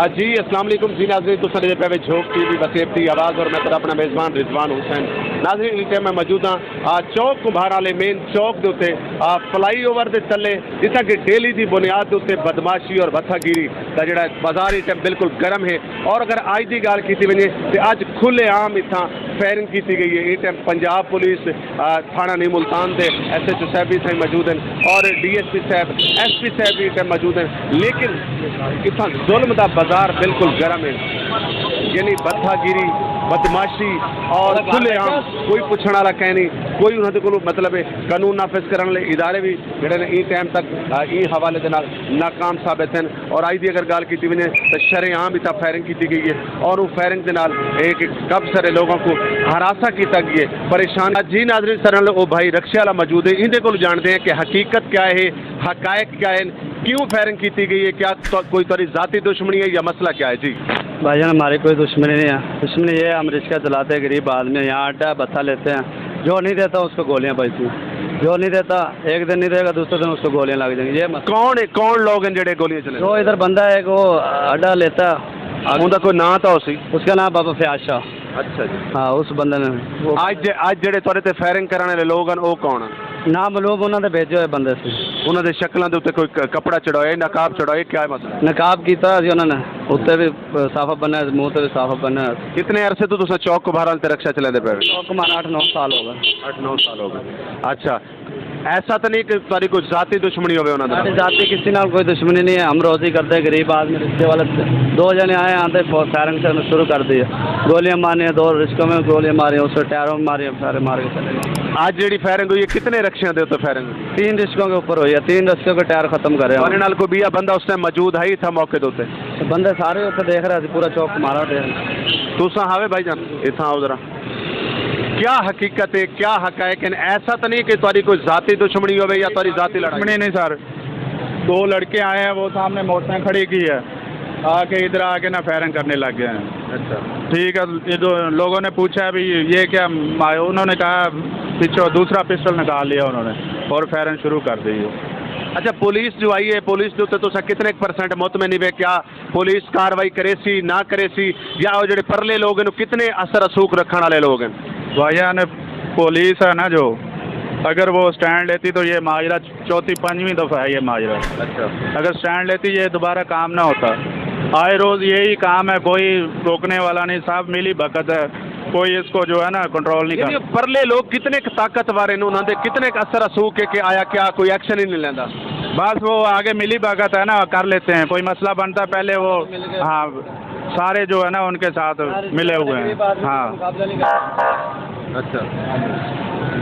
जी अस्सलाम वालेकुम जी नाज़रीन तो सर पे झोंक टीवी वसीयत की आवाज़ और मैं तो अपना मेज़बान रिजवान हुसैन नाज़रीन इस टाइम मैं मौजूद हाँ चौक कुम्भार वाले मेन चौक के उत्ते फ्लाई ओवर के थले जिस कि डेली की बुनियाद के उत्ते बदमाशी और वत्थागिरी का जो बाजार इस टाइम बिल्कुल गर्म है। और अगर अज की गल की वजे तो अज खुलेआम इतना फायरिंग की गई है। इस टाइम पंजाब पुलिस थाना न्यू मुल्तान के SHO साहब भी इतना मौजूद हैं और DSP साहब SP साहब भी इस टाइम मौजूद हैं, लेकिन इतना जुल्म का बाजार बिल्कुल गर्म है। यानी बत्थागिरी बदमाशी और खुलेआम कोई पूछने वाला कह नहीं, कोई उन्होंने को मतलब है कानून नाफिज करने वाले इदारे भी जोड़े इस टाइम तक इस हवाले के नाकाम साबित हैं। और अज की अगर गल की वजे तो शरेआम इतना फायरिंग की गई है और वो फायरिंग के नाल एक कब सारे लोगों को हरासा किया गया है, परेशान। जी नाज़रीन सर वो भाई रक्षा वाला मौजूद है, इनके को जानते हैं कि हकीकत क्या है, हकायक क्या है, क्यों फायरिंग की गई है, क्या कोई थोड़ी ज़ाती दुश्मनी है या मसला क्या है? जी भाईजान हमारी कोई दुश्मनी नहीं है। दुश्मनी ये हम रिक्शा चलाते हैं, गरीब आदमी यहाँ अड्डा बत्था लेते हैं, जो नहीं देता उसको गोलियां बजती हैं, जो नहीं देता एक दिन नहीं देगा दूसरे दिन उसको गोलियां लग जाएंगी। ये कौन लोग हैं जेडे गोलियां चले? जो इधर बंदा है वो अड्डा लेता, उनका कोई नाम था उसी? उसका नाम बाबा फयाज शाह। अच्छा जी हाँ उस बंदे ने आज जेडे थोड़े ते फायरिंग कराने वाले लोग हैं वो कौन है? नाम लोग उन्होंने भेजे हुए बंदे से, उन्होंने शक्लों के उत्ते कोई कपड़ा चढ़ाए नकाब चढ़ाए, क्या है मतलब? नकाब किया उन्होंने, उत्ते भी साफा बनना, मुँह से भी साफा बनना। कितने अरसे तो तुम चौक को बाहर रक्षा चलाते पे? चौक हमारा 8-9 साल हो गए। 8-9 साल हो गए। अच्छा ऐसा तो नहीं कि तुम्हारी कोई जाती दुश्मनी हो? हमारी जाति किसी ना कोई दुश्मनी नहीं है, हम रोजी करते हैं, गरीब आदमी रिश्ते वाले 2 जने आए आते फायरिंग से शुरू कर दिए, गोलियां मारी, 2 रिश्कों में गोलियां मारी, उससे टायरों में मारी, सारे मार के चले गए। आज जी फायरिंग हुई है कितने रक्षे दे तो फायरिंग? 3 रिश्कों के ऊपर हुई है, 3 रिश्कों के टायर खत्म करे। को भी बंदा उस टाइम मौजूद है ही था मौके के? बंदे सारे उत्ते देख रहे थे, पूरा चौक मारा देख। तुम हावे भाईजान इतना आओ जरा, क्या हकीकत है, क्या हकायक है? ऐसा तो नहीं कि तुम्हारी कोई जाती दुश्मनी हो या तुम्हारी जाती लड़ाई? नहीं सर, 2 लड़के आए हैं, वो सामने मोटरसाइकिल खड़ी की है, आके इधर आके ना फायरिंग करने लग गए हैं। अच्छा ठीक है, ये जो लोगों ने पूछा अभी ये क्या, उन्होंने कहा पीछे दूसरा पिस्टल निकाल लिया उन्होंने और फायरिंग शुरू कर दी है। अच्छा पुलिस जो आई है, पुलिस जो तो कितने % मुतमिन है, क्या पुलिस कार्रवाई करे सी ना करे सी, या वो जो परले लोग हैं कितने असर असूक रखने वाले लोग हैं? भाईजान पुलिस है ना जो, अगर वो स्टैंड लेती तो ये माजरा 4-5वीं दफ़ा है ये माजरा। अच्छा अगर स्टैंड लेती ये दोबारा काम ना होता। आए रोज़ यही काम है, कोई रोकने वाला नहीं, सब मिली भगत है, कोई इसको जो है ना कंट्रोल नहीं कर। परले लोग कितने ताकतवर हैं, उन्होंने कितने असर असूक है कि आया क्या कोई एक्शन ही नहीं लेता? बस वो आगे मिली भगत है ना, कर लेते हैं, कोई मसला बनता पहले वो, हाँ सारे जो है ना उनके साथ मिले हुए हैं। हाँ अच्छा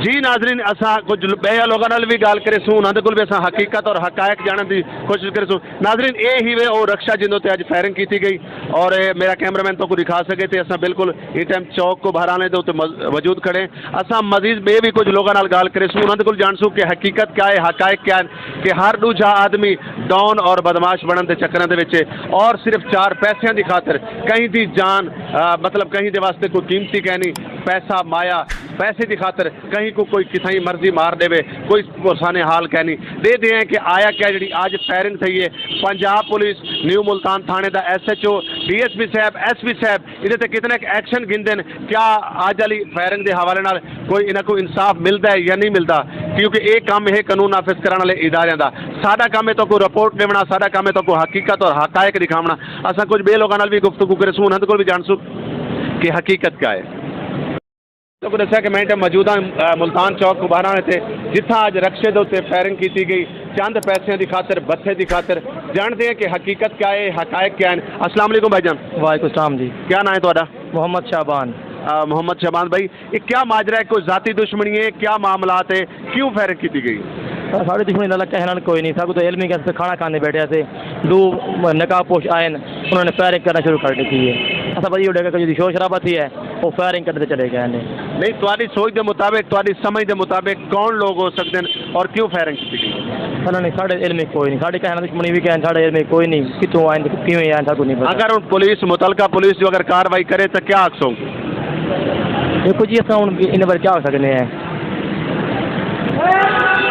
जी नाज़रीन असा कुछ बेया लोगों नाल भी गल करे सूँ, उन्होंने को भी असा हकीकत और हकायक जानने की कोशिश करे सूँ। नाज़रीन ये ही वे और रक्षा जिन्हों ते अज फायरिंग की गई और मेरा कैमरामैन तो को दिखा सके थे, असा बिल्कुल इस टाइम चौक को बाहर आने के वजूद खड़े। असा मजीद बे भी कुछ लोगों नाल गल करे सूँ, उन्होंने को जान सूँ कि हकीकत क्या है, हकायक क्या है, कि हर दूजा आदमी डॉन और बदमाश बनने के चक्कर के और सिर्फ 4 पैसों की खातर कहीं की जान मतलब कहीं के वास्ते कोई कीमती कहनी, पैसा माया पैसे की खातर कहीं को कोई किसी मर्जी मार देवे, कोई पुरसाने हाल कहनी दे दें कि आया क्या जी आज फायरिंग थी है। पंजाब पुलिस न्यू मुल्तान थाने का SHO DSP साहब SP साहब इहदे कितने एक्शन गिनते हैं, क्या अज वाली फायरिंग के हवाले नाल कोई इन्हों को इंसाफ मिलता है या नहीं मिलता? क्योंकि ये काम है कानून नाफिज कराने वाले इदारे का, साडा काम है तो कोई रिपोर्ट देना, साडा काम है तो कोई हकीकत और हकायक दिखावना। असा कुछ बे लोगों नाल भी गुफ्तगू करे सूँ, उन्होंने को भी जान सूँ कि हकीकत क्या है। तो दसा कि मैं मौजूदा मुल्तान चौक गुबारा थे जिथा अज रक्षे के उत्ते फायरिंग की गई चंद पैसों की खातर, बत्थे की खातर। जानते हैं कि हकीकत क्या है, हकायक क्या है। अस्सलाम वालेकुम भाईजान। वालेकुम सलाम जी। क्या नाम है ਤੁਹਾਡਾ? मोहम्मद शाबान। मोहम्मद शाबान भाई, ये क्या माजरा है, कोई जाती दुश्मनी है, क्या मामलात है, क्यों फायरिंग की गई? साढ़े दुश्मनी का कहना कोई नहीं, सब तो इलमी के खाना खाने बैठे थे, 2 नकाब पोश आए, उन्होंने फायरिंग करना शुरू कर दी है। ऐसा भाई उड़ेगा कि शोर शराबा थी है वो फायरिंग करते चले गए। नहीं तुम्हारी सोच के मुताबिक, तुम्हारी समझ के मुताबिक कौन लोग हो सकते हैं और क्यों फायरिंग की गई? नहीं साढ़े इलमी कोई नहीं, साढ़े कहना दुश्मनी भी कहना साढ़े इलमी कोई नहीं, कितों आए क्यों आए था नहीं पता। अगर पुलिस मुतलका पुलिस जो अगर कार्रवाई करे तो क्या आखसों? देखो जी अस इन बारे क्या हो सकते हैं।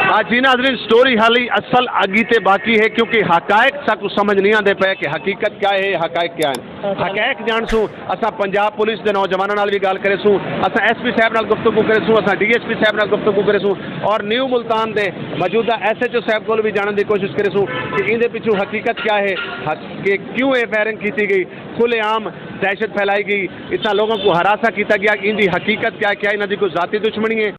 जी नाज़रीन स्टोरी हाली असल आगी ते बाकी है क्योंकि हकायक सा कुछ समझ नहीं आते पे कि हकीकत क्या है हकायक क्या है हकायक जान सूँ असा पंजाब पुलिस के नौजवानों नाल भी गाल करे सूँ असा SP साहब नाल गुफ्तगू करे सूँ असा DSP साहब नाल गुफ्तगू करे सूँ और न्यू मुल्तान के मौजूदा SHO साहब को भी जानने की कोशिश करे सूँ कि इनके पिछू हकीकत क्या है कि क्यों ये फायरिंग की गई खुलेआम दहशत फैलाई गई इतना लोगों को हरासा किया गया इनकी हकीकत क्या है क्या इन्होंने कोई जाती दुश्मनी है